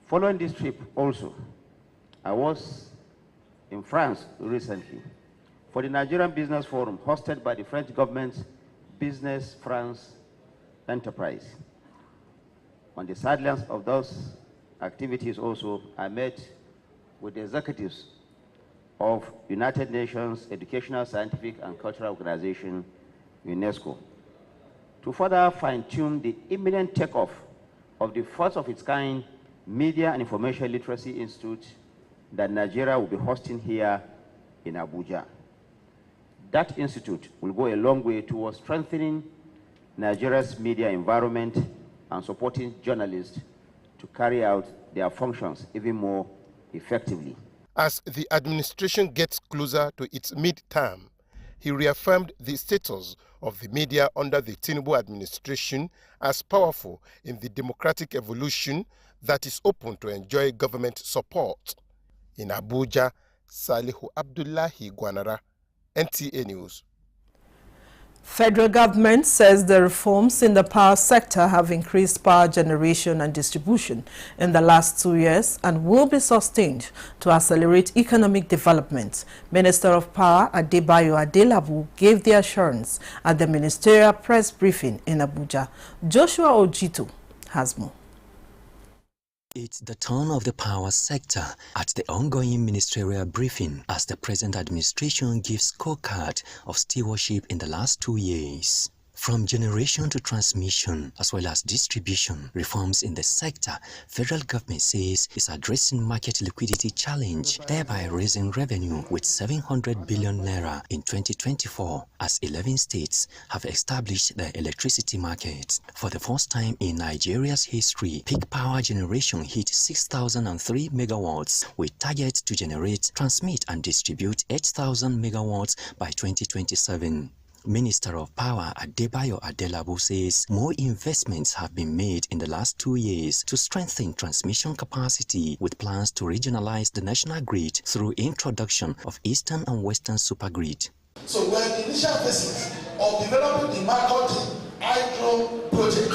Following this trip also, I was in France recently for the Nigerian Business Forum hosted by the French government's Business France Enterprise. On the sidelines of those activities also, I met with the executives of United Nations Educational, Scientific and Cultural Organization, UNESCO, to further fine-tune the imminent takeoff of the first of its kind Media and Information Literacy Institute that Nigeria will be hosting here in Abuja. That institute will go a long way towards strengthening Nigeria's media environment and supporting journalists to carry out their functions even more effectively. As the administration gets closer to its mid-term, he reaffirmed the status of the media under the Tinubu administration as powerful in the democratic evolution that is open to enjoy government support. In Abuja, Salihu Abdullahi Gwanara, NTA News. Federal government says the reforms in the power sector have increased power generation and distribution in the last 2 years and will be sustained to accelerate economic development. Minister of Power Adebayo Adelabu gave the assurance at the ministerial press briefing in Abuja. Joshua Ojito has more. It's the turn of the power sector at the ongoing ministerial briefing as the present administration gives scorecard of stewardship in the last 2 years. From generation to transmission as well as distribution, reforms in the sector, federal government says is addressing market liquidity challenge, thereby raising revenue with 700 billion naira in 2024 as 11 states have established the electricity market. For the first time in Nigeria's history, peak power generation hit 6,003 megawatts with target to generate, transmit and distribute 8,000 megawatts by 2027. Minister of Power Adebayo Adelabu says more investments have been made in the last 2 years to strengthen transmission capacity with plans to regionalize the national grid through introduction of Eastern and Western supergrid. So we're in the initial phases of developing the Makoti hydro project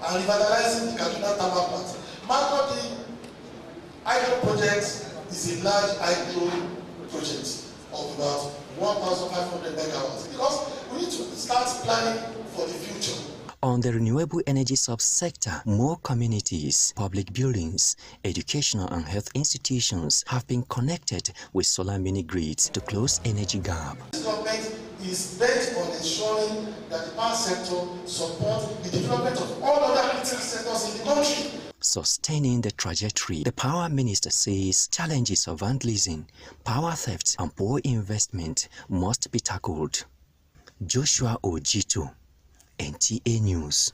and revitalizing the Kaduna Thermal Plant. Makoti hydro project is a large hydro project of about 1,500 megawatts because we need to start planning for the future. On the renewable energy subsector, more communities, public buildings, educational and health institutions have been connected with solar mini-grids to close energy gap. This government is bent on ensuring that the power sector supports the development of all other critical sectors in the country. Sustaining the trajectory, the power minister says challenges of vandalism, power theft and poor investment must be tackled. Joshua Ojito, NTA News.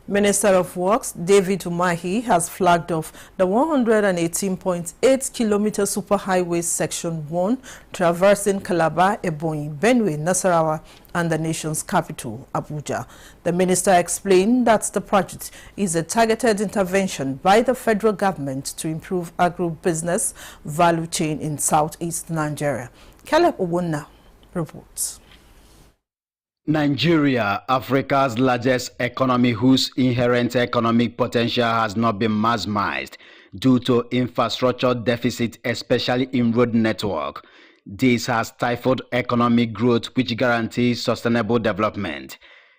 Minister of Works David Umahi has flagged off the 118.8-kilometer superhighway Section 1 traversing Calabar, Ebonyi, Benue, Nasarawa and the nation's capital, Abuja. The minister explained that the project is a targeted intervention by the federal government to improve agribusiness value chain in southeast Nigeria. Caleb Owona reports. Nigeria, Africa's largest economy whose inherent economic potential has not been maximized due to infrastructure deficit, especially in road network. This has stifled economic growth which guarantees sustainable development.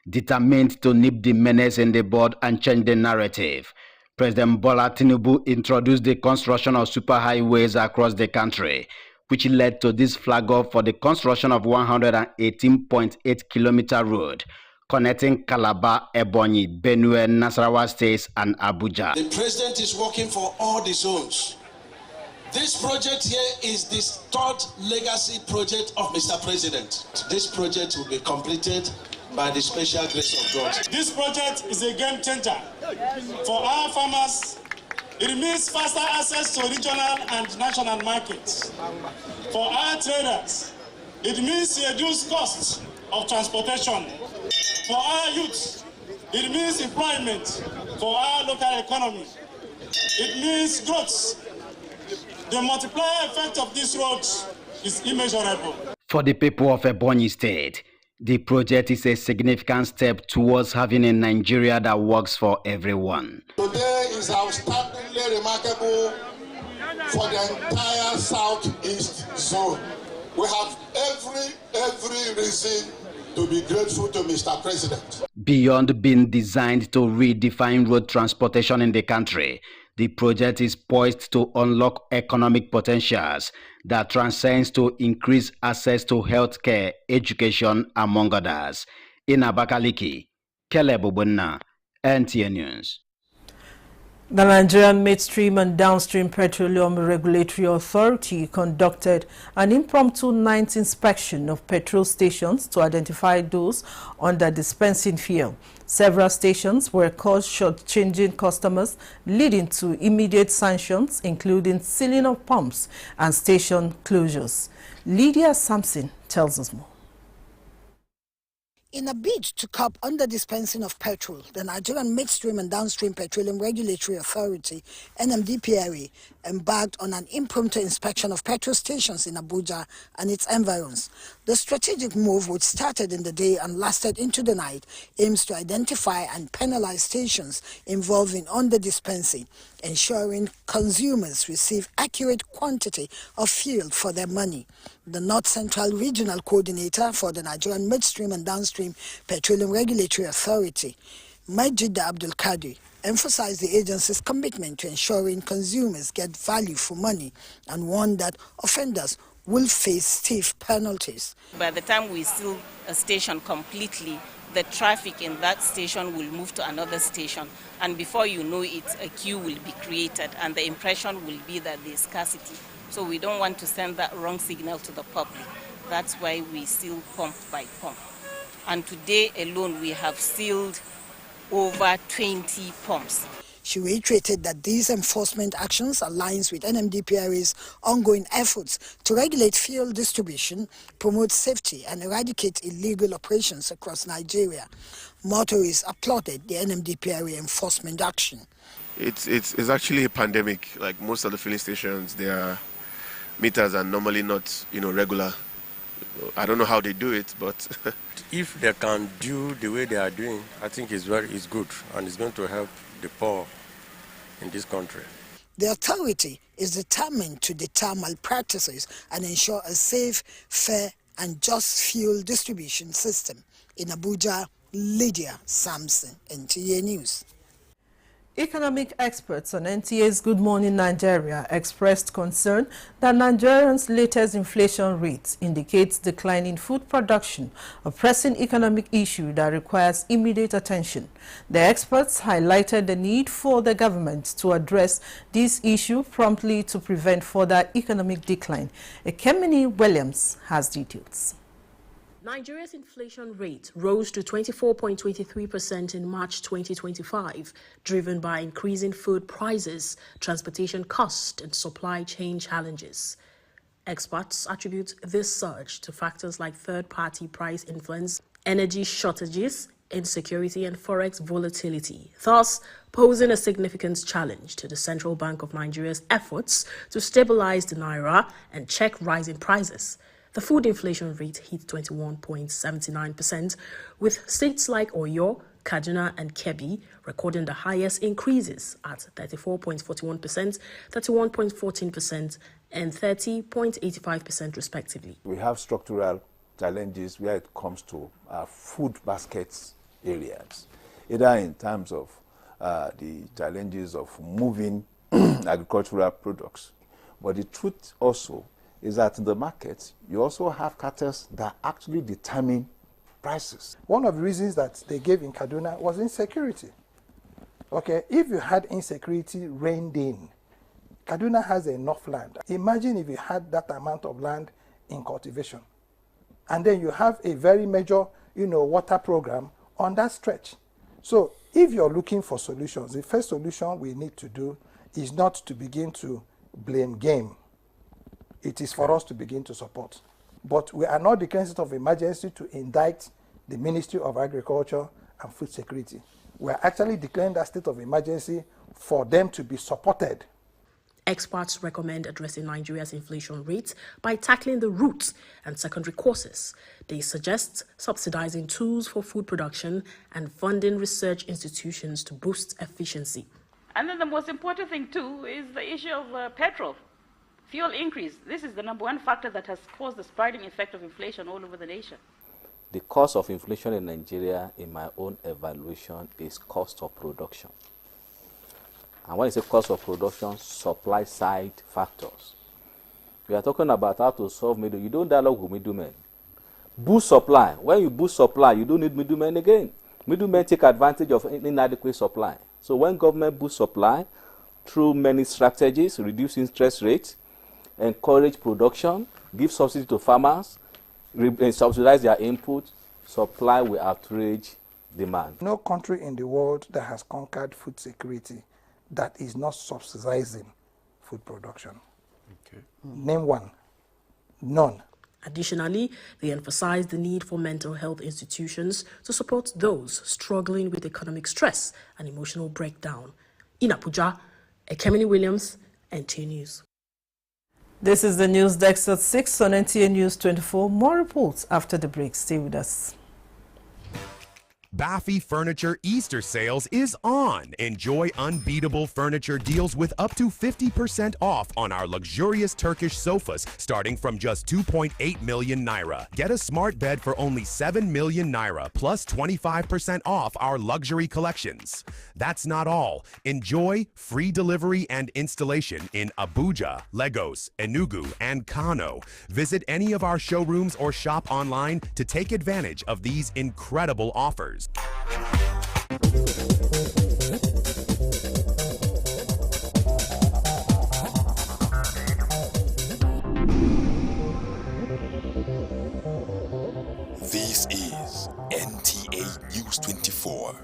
Determined to nip the menace in the bud and change the narrative, President Bola Tinubu introduced the construction of superhighways across the country, which led to this flag off for the construction of 118.8-kilometer road connecting Calabar, Ebonyi, Benue, Nasarawa states and Abuja. The president is working for all the zones. This project here is the third legacy project of Mr. President. This project will be completed by the special grace of God. This project is a game changer for our farmers. It means faster access to regional and national markets. For our traders, it means reduced costs of transportation. For our youth, it means employment for our local economy. It means growth. The multiplier effect of these roads is immeasurable. For the people of Ebonyi State, the project is a significant step towards having a Nigeria that works for everyone. Today is our starting very remarkable for the entire Southeast zone. We have every reason to be grateful to Mr. President. Beyond being designed to redefine road transportation in the country, the project is poised to unlock economic potentials that transcends to increase access to healthcare, education, among others. In Abakaliki, Caleb Obunna, NTA News. The Nigerian Midstream and Downstream Petroleum Regulatory Authority conducted an impromptu night inspection of petrol stations to identify those under dispensing fuel. Several stations were caught shortchanging customers, leading to immediate sanctions, including sealing of pumps and station closures. Lydia Sampson tells us more. In a bid to curb under-dispensing of petrol, the Nigerian Midstream and Downstream Petroleum Regulatory Authority, NMDPRA, embarked on an impromptu inspection of petrol stations in Abuja and its environs. The strategic move, which started in the day and lasted into the night, aims to identify and penalize stations involved in under-dispensing, ensuring consumers receive accurate quantity of fuel for their money. The North Central Regional Coordinator for the Nigerian Midstream and Downstream Petroleum Regulatory Authority, Majid Abdul Qadir, emphasized the agency's commitment to ensuring consumers get value for money and warned that offenders will face stiff penalties. By the time we seal a station completely, the traffic in that station will move to another station, and before you know it, a queue will be created, and the impression will be that there's scarcity. So we don't want to send that wrong signal to the public. That's why we seal pump by pump. And today alone, we have sealed over 20 pumps. She reiterated that these enforcement actions aligns with NMDPRA's ongoing efforts to regulate fuel distribution, promote safety, and eradicate illegal operations across Nigeria. Motorists applauded the NMDPRA enforcement action. It's actually a pandemic. Like most of the filling stations, their meters are normally not, regular. I don't know how they do it, but if they can do the way they are doing, I think it's good, and it's going to help the poor in this country. The authority is determined to deter malpractices and ensure a safe, fair, and just fuel distribution system. In Abuja, Lydia Sampson, NTA News. Economic experts on NTA's Good Morning Nigeria expressed concern that Nigerians' latest inflation rate indicates declining food production, a pressing economic issue that requires immediate attention. The experts highlighted the need for the government to address this issue promptly to prevent further economic decline. Ekemini Williams has details. Nigeria's inflation rate rose to 24.23% in March 2025, driven by increasing food prices, transportation costs, and supply chain challenges. Experts attribute this surge to factors like third-party price influence, energy shortages, insecurity, and forex volatility, thus posing a significant challenge to the Central Bank of Nigeria's efforts to stabilize the naira and check rising prices. The food inflation rate hit 21.79%, with states like Oyo, Kaduna, and Kebbi recording the highest increases at 34.41%, 31.14%, and 30.85% respectively. We have structural challenges where it comes to food baskets areas, either in terms of the challenges of moving agricultural products. But the truth also is that in the market, you also have cartels that actually determine prices. One of the reasons that they gave in Kaduna was insecurity. Okay, if you had insecurity reined in, Kaduna has enough land. Imagine if you had that amount of land in cultivation. And then you have a very major, water program on that stretch. So if you're looking for solutions, the first solution we need to do is not to begin to blame game. It is for us to begin to support. But we are not declaring state of emergency to indict the Ministry of Agriculture and Food Security. We are actually declaring that state of emergency for them to be supported. Experts recommend addressing Nigeria's inflation rate by tackling the root and secondary causes. They suggest subsidizing tools for food production and funding research institutions to boost efficiency. And then the most important thing too is the issue of petrol. Fuel increase. This is the #1 factor that has caused the spreading effect of inflation all over the nation. The cause of inflation in Nigeria, in my own evaluation, is cost of production. And when I say cost of production, supply side factors. We are talking about how to solve middle. You don't dialogue with middlemen. Boost supply. When you boost supply, you don't need middlemen again. Middlemen take advantage of inadequate supply. So when government boosts supply through many strategies, reduce interest rates, encourage production, give subsidy to farmers, subsidize their input, supply will outrage demand. No country in the world that has conquered food security that is not subsidizing food production. Okay. Name one. None. Additionally, they emphasized the need for mental health institutions to support those struggling with economic stress and emotional breakdown. In Abuja, Ekemini Williams, NTA News. This is the news desk at 6 on NTA News 24. More reports after the break. Stay with us. Baffy Furniture Easter Sales is on. Enjoy unbeatable furniture deals with up to 50% off on our luxurious Turkish sofas starting from just 2.8 million naira. Get a smart bed for only 7 million naira plus 25% off our luxury collections. That's not all. Enjoy free delivery and installation in Abuja, Lagos, Enugu, and Kano. Visit any of our showrooms or shop online to take advantage of these incredible offers. This is NTA News 24.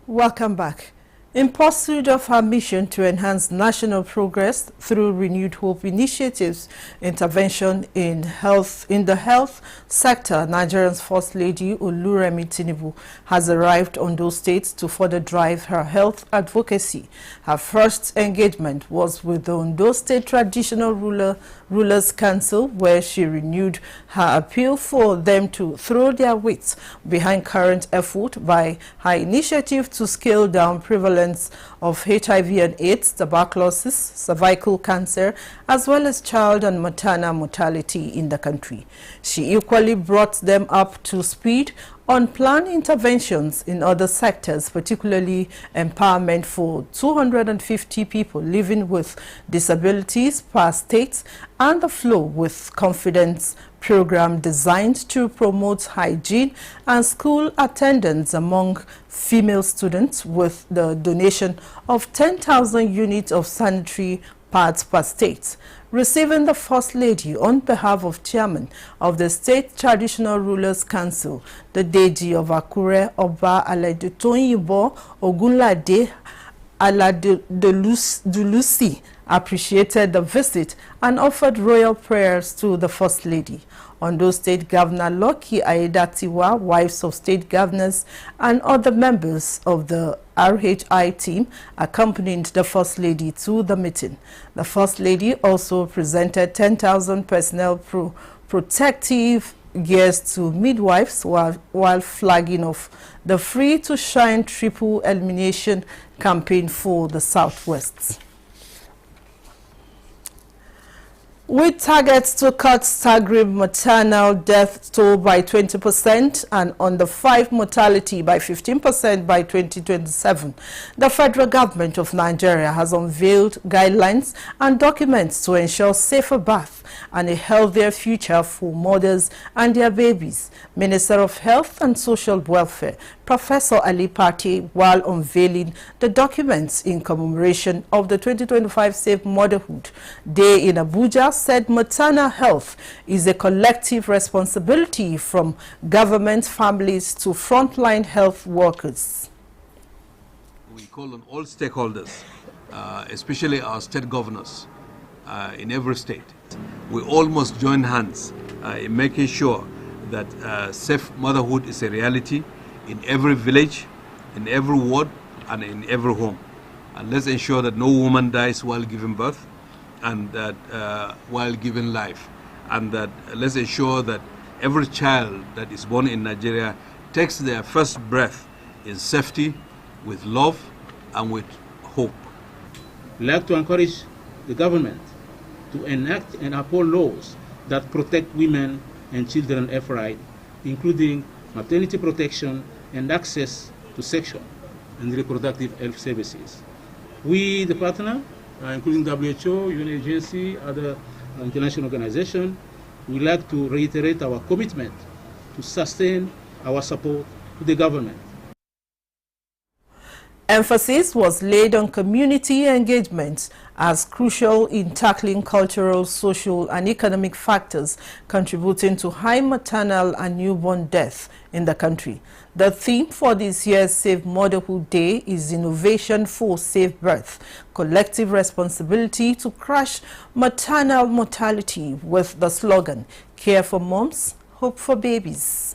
Welcome back. In pursuit of her mission to enhance national progress through renewed hope initiatives, intervention in the health sector, Nigeria's First Lady Oluremi Tinubu has arrived on those states to further drive her health advocacy. Her first engagement was with the Ondo State Traditional Rulers Council, where she renewed her appeal for them to throw their weight behind current effort by her initiative to scale down prevalence of HIV and AIDS, tuberculosis, cervical cancer, as well as child and maternal mortality in the country. She equally brought them up to speed on planned interventions in other sectors, particularly empowerment for 250 people living with disabilities per state, and the Flow with Confidence program designed to promote hygiene and school attendance among female students, with the donation of 10,000 units of sanitary pads per state. Receiving the First Lady on behalf of Chairman of the State Traditional Rulers Council, the Deji of Akure, Oba Aladetoyibo Ogunlade Aladulusi, appreciated the visit and offered royal prayers to the First Lady. Ondo State Governor Lucky Aiyedatiwa, wives of state governors, and other members of the RHI team accompanied the First Lady to the meeting. The First Lady also presented 10,000 personnel protective gears to midwives while flagging off the Free to Shine triple elimination campaign for the Southwest. With targets to cut staggering maternal death toll by 20% and under 5 mortality by 15% by 2027, the federal government of Nigeria has unveiled guidelines and documents to ensure safer birth and a healthier future for mothers and their babies. Minister of Health and Social Welfare, Professor Ali Pate, while unveiling the documents in commemoration of the 2025 Safe Motherhood Day in Abuja, said maternal health is a collective responsibility from government, families to frontline health workers. We call on all stakeholders, especially our state governors in every state. We all must join hands in making sure that safe motherhood is a reality in every village, in every ward, and in every home. And let's ensure that no woman dies while giving birth and that while giving life. And that let's ensure that every child that is born in Nigeria takes their first breath in safety, with love, and with hope. We'd like to encourage the government to enact and uphold laws that protect women and children of right, including maternity protection and access to sexual and reproductive health services. We, the partner, including WHO, UN agency, other international organizations, would like to reiterate our commitment to sustain our support to the government. Emphasis was laid on community engagement as crucial in tackling cultural, social, and economic factors contributing to high maternal and newborn death in the country. The theme for this year's Safe Motherhood Day is Innovation for Safe Birth, collective responsibility to crush maternal mortality, with the slogan, Care for Moms, Hope for Babies.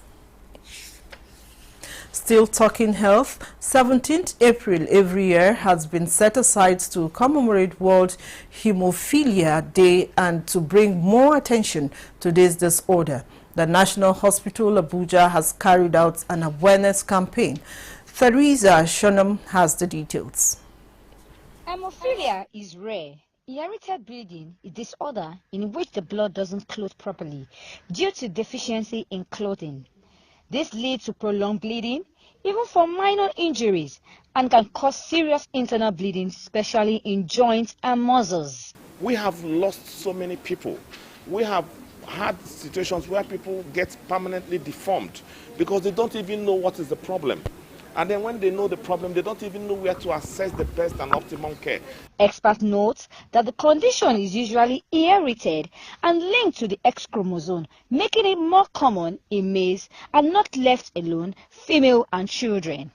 Still talking health, 17th April every year has been set aside to commemorate World Hemophilia Day and to bring more attention to this disorder. The National Hospital Abuja has carried out an awareness campaign. Theresa Shonam has the details. Hemophilia is rare. Inherited bleeding is a disorder in which the blood doesn't clot properly due to deficiency in clotting. This leads to prolonged bleeding, even for minor injuries, and can cause serious internal bleeding, especially in joints and muscles. We have lost so many people. We have had situations where people get permanently deformed because they don't even know what is the problem. And then when they know the problem, they don't even know where to assess the best and optimum care. Experts note that the condition is usually inherited and linked to the X chromosome, making it more common in males and not left alone female and children.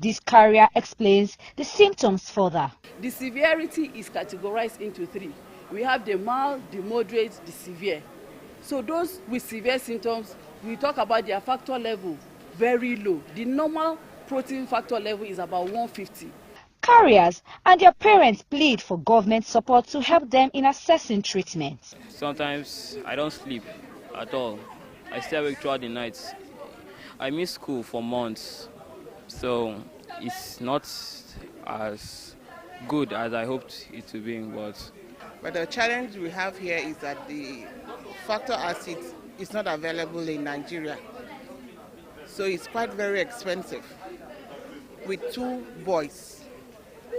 This carrier explains the symptoms further. The severity is categorized into three. We have the mild, the moderate, the severe. So those with severe symptoms, we talk about their factor level very low. The normal protein factor level is about 150. Carriers and their parents plead for government support to help them in assessing treatment. Sometimes I don't sleep at all. I stay awake throughout the night. I miss school for months, so it's not as good as I hoped it to be. But the challenge we have here is that the factor acid is not available in Nigeria, so it's quite very expensive. With 2 boys,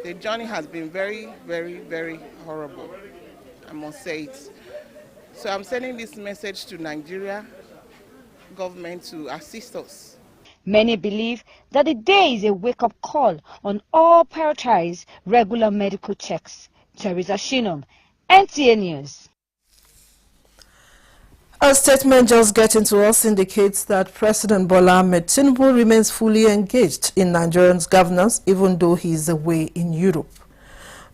the journey has been very, very, very horrible, I must say it. So I'm sending this message to Nigeria government to assist us. Many believe that the day is a wake-up call on all prioritize regular medical checks. Theresa Shonam, NTA News. A statement just getting to us indicates that President Bola Ahmed Tinubu remains fully engaged in Nigerians' governance, even though he is away in Europe.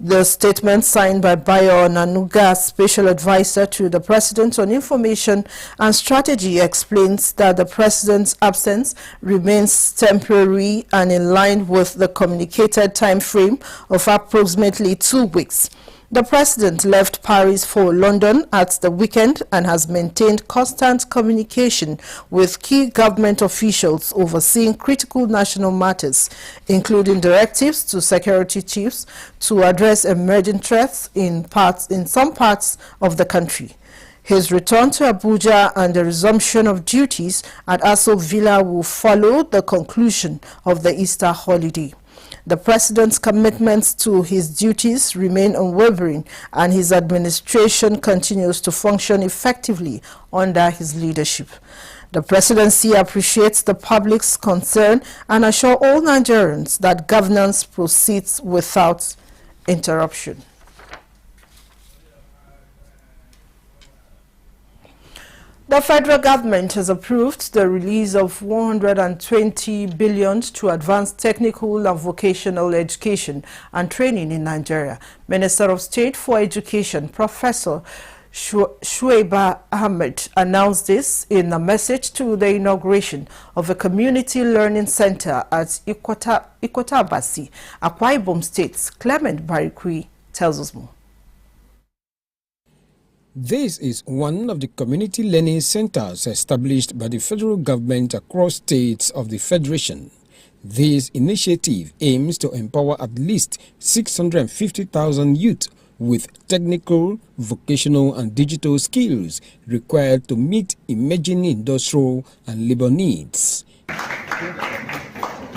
The statement signed by Bayo Onanuga, Special Advisor to the President on Information and Strategy, explains that the President's absence remains temporary and in line with the communicated time frame of approximately 2 weeks. The President left Paris for London at the weekend and has maintained constant communication with key government officials overseeing critical national matters, including directives to security chiefs to address emerging threats in some parts of the country. His return to Abuja and the resumption of duties at Aso Villa will follow the conclusion of the Easter holiday. The President's commitments to his duties remain unwavering, and his administration continues to function effectively under his leadership. The Presidency appreciates the public's concern and assures all Nigerians that governance proceeds without interruption. The federal government has approved the release of 120 billion to advance technical and vocational education and training in Nigeria. Minister of State for Education, Professor Shuaiba Ahmed, announced this in a message to the inauguration of a community learning center at Ikotabasi, Akwa Ibom State. Clement Barikwi tells us more. This is one of the community learning centers established by the federal government across states of the Federation. This initiative aims to empower at least 650,000 youth with technical, vocational and digital skills required to meet emerging industrial and labor needs.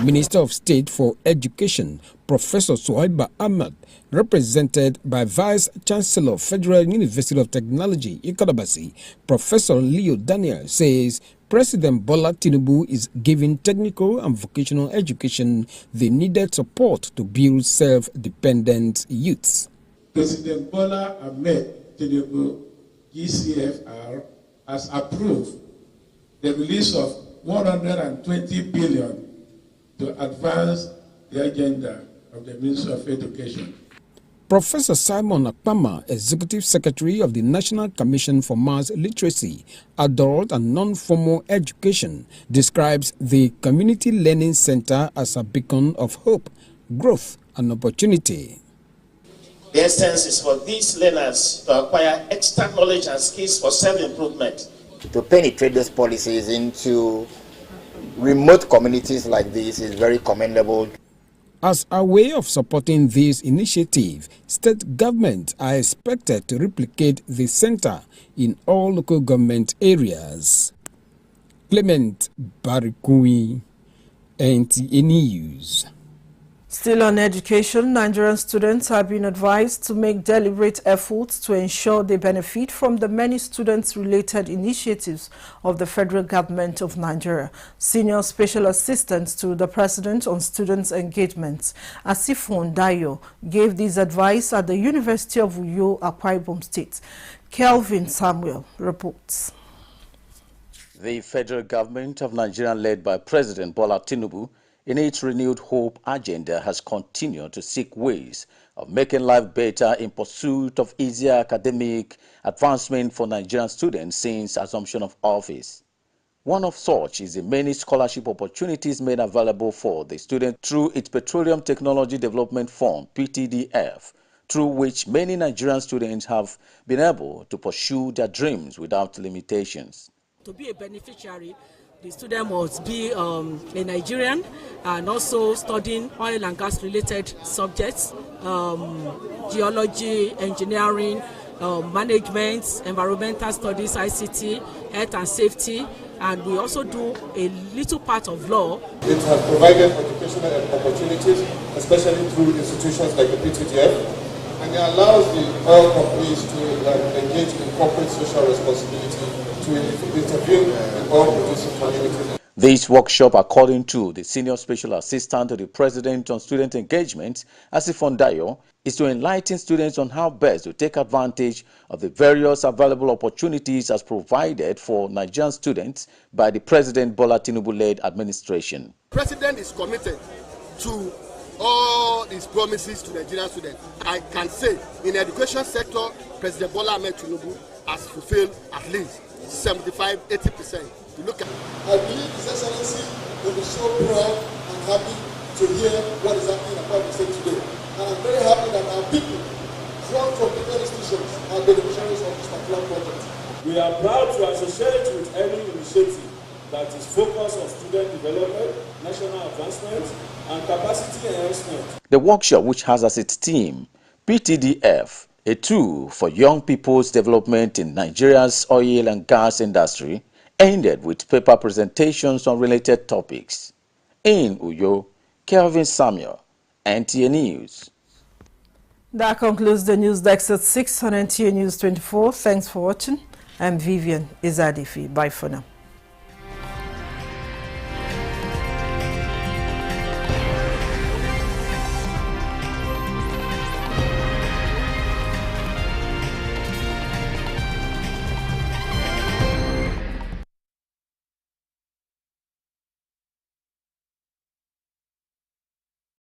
Minister of State for Education, Professor Suhaiba Ahmad, represented by Vice Chancellor Federal University of Technology, Ikadabasi, Professor Leo Daniel, says President Bola Tinubu is giving technical and vocational education the needed support to build self-dependent youths. President Bola Ahmed Tinubu, GCFR, has approved the release of 120 billion to advance the agenda of the Ministry of Education. Professor Simon Akpama, Executive Secretary of the National Commission for Mass Literacy, Adult and Non-Formal Education, describes the Community Learning Center as a beacon of hope, growth and opportunity. The essence is for these learners to acquire extra knowledge and skills for self-improvement. To penetrate those policies into remote communities like this is very commendable. As a way of supporting this initiative, state governments are expected to replicate the center in all local government areas. Clement Barikui, NTA News. Still on education, Nigerian students have been advised to make deliberate efforts to ensure they benefit from the many students-related initiatives of the federal government of Nigeria. Senior Special Assistant to the President on Students' Engagement, Asifon Dayo, gave this advice at the University of Uyo, Akwa Ibom State. Kelvin Samuel reports. The federal government of Nigeria, led by President Bola Tinubu, in its renewed hope agenda, has continued to seek ways of making life better in pursuit of easier academic advancement for Nigerian students since assumption of office. One of such is the many scholarship opportunities made available for the student through its Petroleum Technology Development Fund, PTDF, through which many Nigerian students have been able to pursue their dreams without limitations. To be a beneficiary, the student must be a Nigerian and also studying oil and gas related subjects, geology, engineering, management, environmental studies, ICT, health and safety, and we also do a little part of law. It has provided educational opportunities, especially through institutions like the PTDF, and it allows the oil companies to engage in corporate social responsibility to intervene in oil producing communities. This workshop, according to the Senior Special Assistant to the President on Student Engagement, Asifon Dayo, is to enlighten students on how best to take advantage of the various available opportunities as provided for Nigerian students by the President Bola Tinubu-led administration. The President is committed to all his promises to Nigerian students. I can say in the education sector, President Bola Ahmed Tinubu has fulfilled at least 75–80%. To look at. I believe His Excellency will be so proud and happy to hear what is happening about the state today. And I'm very happy that our people drawn from different institutions are beneficiaries of this particular project. We are proud to associate with any initiative that is focused on student development, national advancement, and capacity enhancement. The workshop, which has as its theme PTDF, a tool for young people's development in Nigeria's oil and gas industry, ended with paper presentations on related topics. In Uyo, Kelvin Samuel, NTA News. That concludes the news desk at 6 on NTA News 24. Thanks for watching. I'm Vivian Izadifi. Bye for now.